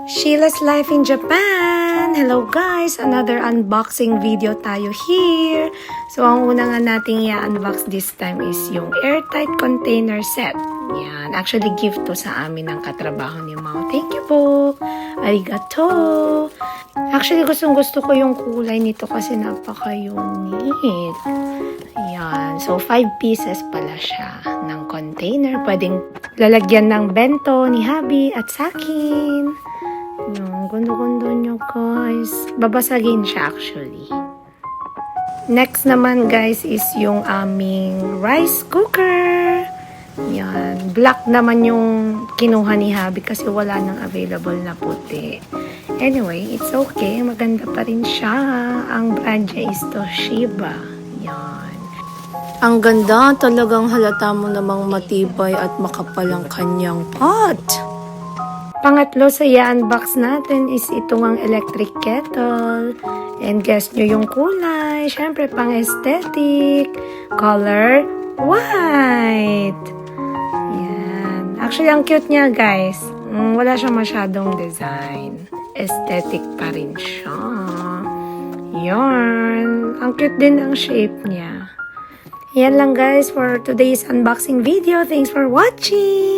Sheila's Life in Japan! Hello guys! Another unboxing video tayo here. So, ang una nga nating i-unbox this time is yung airtight container set. Yan. Actually, gift to sa amin ng katrabaho ni Mao. Thank you po! Arigato! Actually, gustong-gusto ko yung kulay nito kasi napaka-unique. Yan. So, 5 pieces pala siya ng container. Pwedeng lalagyan ng bento ni Habi at sa akin. Yung gundo-gundo nyo guys. Babasagin siya actually. Next naman guys is yung aming rice cooker. Yan. Black naman yung kinuha ni Habi kasi wala nang available na puti. Anyway, it's okay. Maganda pa rin siya. Ang brand niya is Toshiba. Yan. Ang ganda. Talagang halata mo namang matibay at makapal ang kanyang pot. Pangatlo sa i-unbox natin is itong ang electric kettle. And guess nyo yung kulay. Siyempre, pang aesthetic. Color white. Yan. Actually, ang cute niya, guys. Wala siyang masyadong design. Aesthetic pa rin siya. Yan. Ang cute din ang shape niya. Yan lang, guys, for today's unboxing video. Thanks for watching!